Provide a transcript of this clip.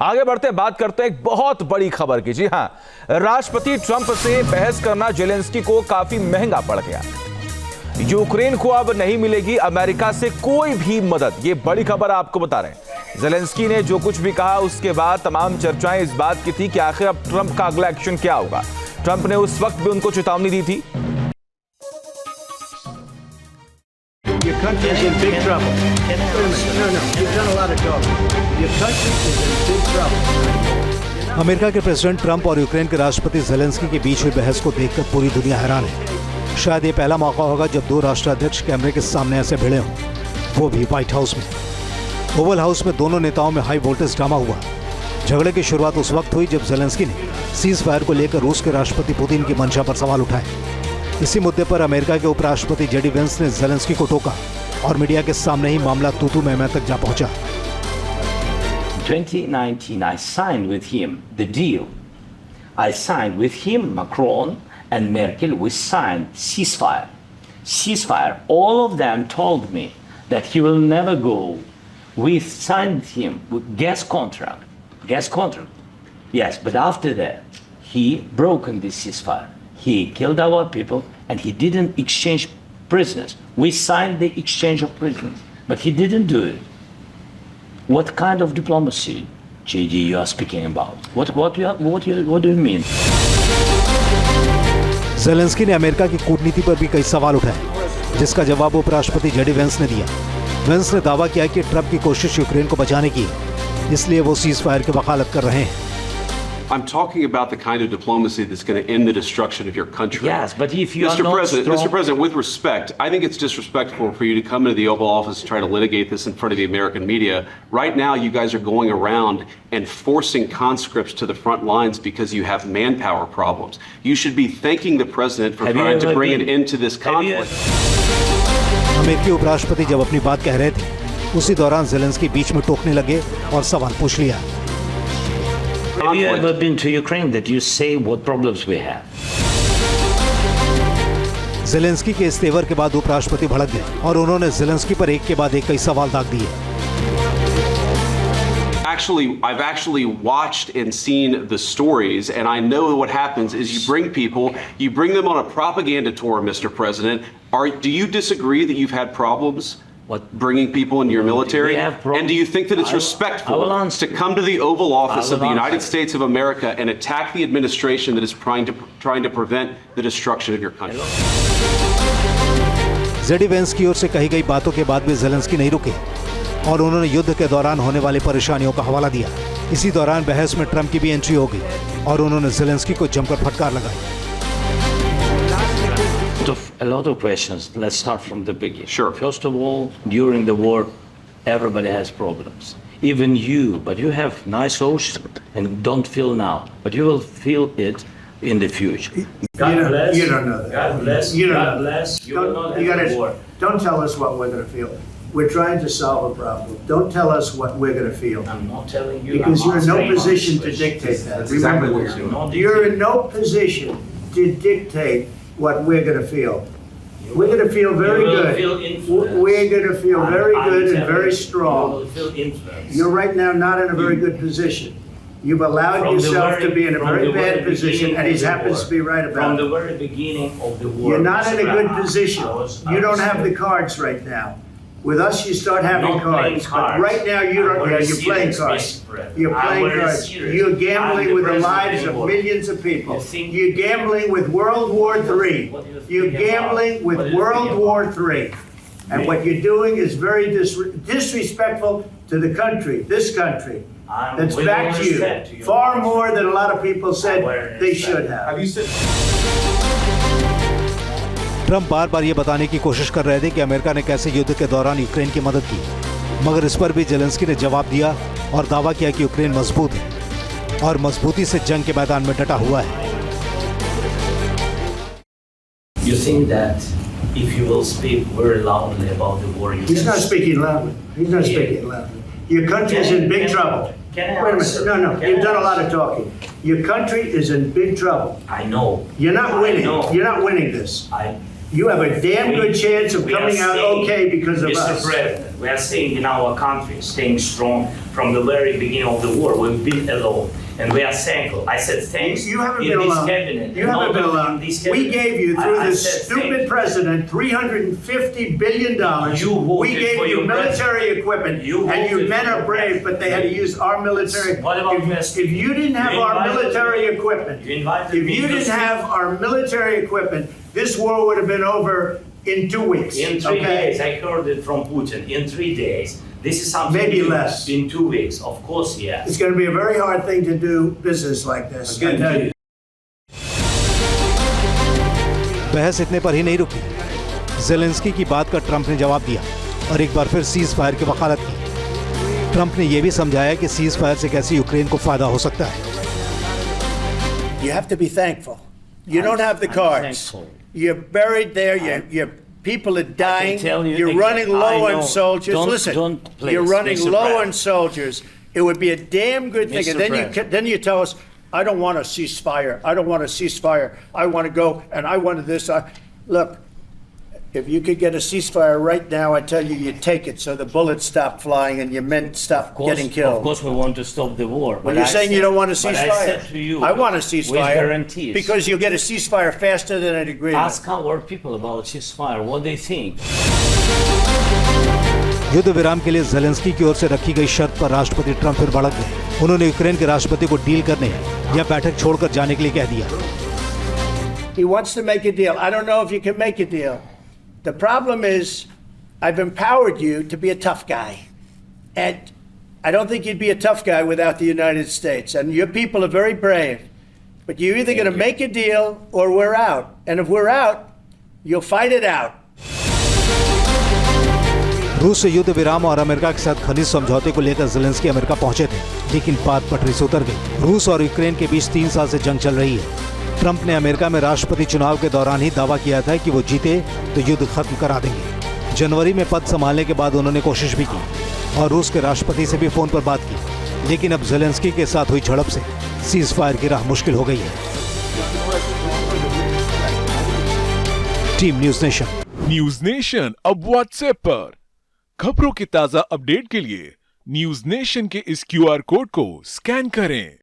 आगे बढ़ते बात करते हैं एक बहुत बड़ी खबर की। जी हां, राष्ट्रपति ट्रंप से बहस करना जेलेंस्की को काफी महंगा पड़ गया। यूक्रेन को अब नहीं मिलेगी अमेरिका से कोई भी मदद, ये बड़ी खबर आपको बता रहे हैं। जेलेंस्की ने जो कुछ भी कहा उसके बाद तमाम चर्चाएं इस बात की थी कि आखिर अब ट्रंप का अगला एक्शन क्या होगा। ट्रंप ने उस वक्त भी उनको चेतावनी दी थी। Your country is in big trouble. No, you've done a lot of talking. Your country is in big trouble. America के प्रेसिडेंट ट्रंप और यूक्रेन के राष्ट्रपति ज़ेलेंस्की के बीच हुई बहस को देखकर पूरी दुनिया हैरान है। शायद ये पहला मौका होगा जब दो राष्ट्राध्यक्ष कैमरे के सामने ऐसे भिड़े हों, वो भी व्हाइट हाउस में। ओवल हाउस में दोनों नेताओं में हाई वोल्टेज ड्रामा हुआ। झगड़े की शुरुआत उस वक्त हुई जब ज़ेलेंस्की ने सीज फायर को लेकर रूस के राष्ट्रपति पुतिन की मंशा पर सवाल उठाए। इसी मुद्दे पर अमेरिका के उपराष्ट्रपति जेडी वेंस ने ज़ेलेंस्की को टोका और मीडिया के सामने ही मामला तू-तू मैं तक जा पहुंचा। 2019 I signed with him the deal. I signed with him, Macron and Merkel, we signed ceasefire. Ceasefire. All of them told me that he will never go. We signed him with gas contract. Gas contract. Yes, but after that, he broken this ceasefire. He killed our people and he didn't exchange prisoners. We signed the exchange of prisoners, but he didn't do it. What kind of diplomacy, JD, you are speaking about? What do you mean? Zelensky ने America की कूटनीति पर भी कई सवाल उठाए, जिसका जवाब उपराष्ट्रपति जेडी वेंस ने दिया। वेंस ने दावा किया कि ट्रंप की कोशिश यूक्रेन को बचाने की है, इसलिए वो सीज फायर की वकालत कर रहे हैं। I'm talking about the kind of diplomacy that's going to end the destruction of your country. Yes, but if you are not strong... Mr. President, with respect, I think it's disrespectful for you to come into the Oval Office and try to litigate this in front of the American media. Right now, you guys are going around and forcing conscripts to the front lines because you have manpower problems. You should be thanking the President for trying to bring an end to this conflict. अमेरिकी उपराष्ट्रपति जब अपनी बात कह रहे थे, उसी दौरान ज़ेलेंस्की बीच में टोकने लगे और सवाल पूछ लिया। Have you ever been to Ukraine that you say what problems we have? Zelensky के इस तेवर के बाद उपराष्ट्रपति भड़क गए और उन्होंने ज़ेलेंस्की पर एक के बाद एक कई सवाल दाग दिए। I've actually watched and seen the stories, and I know what happens is you bring them on a propaganda tour, Mr. President. Do you disagree that you've had problems? Bringing people into your military? And do you think that it's respectful to come to the Oval Office of the United States of America and attack the administration that is trying to prevent the destruction of your country? JD Vance की ओर से कही गई बातों के बाद भी Zelensky नहीं रुके और उन्होंने युद्ध के दौरान होने वाली परेशानियों का हवाला दिया। इसी दौरान बहस में ट्रंप की भी एंट्री हो गई और उन्होंने ज़ेलेंस्की को जमकर फटकार लगाई। A lot of questions. Let's start from the beginning. Sure. First of all, during the war, everybody has problems. Even you, but you have nice ocean and don't feel now, but you will feel it in the future. God bless. You don't know that. God bless. You don't God bless. You will not have a war. Don't tell us what we're going to feel. We're trying to solve a problem. Don't tell us what we're going to feel. I'm not telling you. Because you're in no position to dictate that. That's exactly what you're doing. You're in no position to dictate what we're going to feel. We're going to feel very good. We're going to feel very good and very strong. You're right now not in a very good position. You've allowed yourself to be in a very bad position, and he happens to be right about it. From the very beginning of the war. You're not in a good position. You don't have the cards right now. With us, you start having cards. But right now, you're playing cards. You're playing cards. You're gambling with the lives of millions of people. You're gambling with World War III. You're gambling with World War III. And what you're doing is very disrespectful to the country, this country, that's back to you. Far more than a lot of people said they should have. Trump बार बार ये बताने की कोशिश कर रहे थे कि अमेरिका ने कैसे युद्ध के दौरान यूक्रेन की मदद की, मगर इस पर भी ज़ेलेंस्की ने जवाब दिया और दावा किया कि यूक्रेन मजबूत है और मजबूती से जंग के मैदान में डटा हुआ है। You think that if you will speak very loudly about the war, he's not speaking loudly. He's not speaking loudly. Your country is in big trouble. Wait a minute. No. You've done a lot of talking. Your country is in big trouble. I know. You're not winning. You're not winning this. You have a damn good chance of We are coming out staying, okay because of Mr. us. President, we are staying in our country, staying strong from the very beginning of the war. We've been alone, and we are thankful. I said thanks You haven't in been this alone. cabinet. You haven't been alone. We gave you, through I this said stupid thanks. president, $350 billion. You voted We gave for you your military president. equipment, You and you voted men for are your brave, president. but they had to use our military. What about If West? you didn't have You our invited military me. equipment, You invited if me you to didn't speak. have our military equipment, this war would have been over in 2 weeks. In 3 okay? days, I heard it from Putin. In 3 days, this is something. Maybe new. less. In 2 weeks, of course, yes. It's going to be a very hard thing to do business like this. I tell you. बहस इतने पर ही नहीं रुकी। Zelensky की बात का Trump ने जवाब दिया और एक बार फिर सीज फायर की वकालत की। ट्रंप ने यह भी समझाया कि सीज फायर से कैसे यूक्रेन को फायदा हो सकता है। You have to be thankful. You don't have the I'm cards. thankful. You're buried there. Your people are dying. tell you You're again, running I low know. on soldiers. Don't- Listen, don't, please, you're running Mr. low President. on soldiers. It would be a damn good thing. Mr. And then President. then you tell us, I don't want a ceasefire. I don't want a ceasefire. I want to go and I wanted this. Look, if you could get a ceasefire right now, I tell you, you take it so the bullets stop flying and your men stop getting killed. Of course, we want to stop the war. Well, but you're I saying you said- don't want a but I ceasefire. said to you, I want a with ceasefire guarantees. because you'll get a ceasefire faster than an agreement. Ask our people about ceasefire, what they think. युद्ध विराम के लिए Zelensky की ओर से रखी गई शर्त पर राष्ट्रपति ट्रंप फिर भड़क गए। उन्होंने यूक्रेन के राष्ट्रपति को डील करने या बैठक छोड़कर जाने के लिए कह दिया। He wants to make a deal. I don't know if you can make a deal. The problem is, I've empowered you to be a tough guy. And I don't think you'd be a tough guy without the United States. And your people are very brave. But you're either going to make a deal or we're out. And if we're out, you'll fight it out. रूस से युद्ध विराम और America के साथ खनिज समझौते को लेकर जेलेंस्की अमेरिका पहुंचे थे, लेकिन बात पटरी से उतर गई। रूस और यूक्रेन के बीच 3 साल से जंग चल रही है। ट्रंप ने अमेरिका में राष्ट्रपति चुनाव के दौरान ही दावा किया था कि वो जीते तो युद्ध खत्म करा देंगे। जनवरी में पद संभालने के बाद उन्होंने कोशिश भी की और रूस के राष्ट्रपति से भी फोन पर बात की, लेकिन अब जेलेंस्की के साथ हुई झड़प से सीज फायर की राह मुश्किल हो गई है। Team news nation. News nation अब व्हाट्सएप पर खबरों की ताजा अपडेट के लिए न्यूज नेशन के इस QR कोड को स्कैन करें।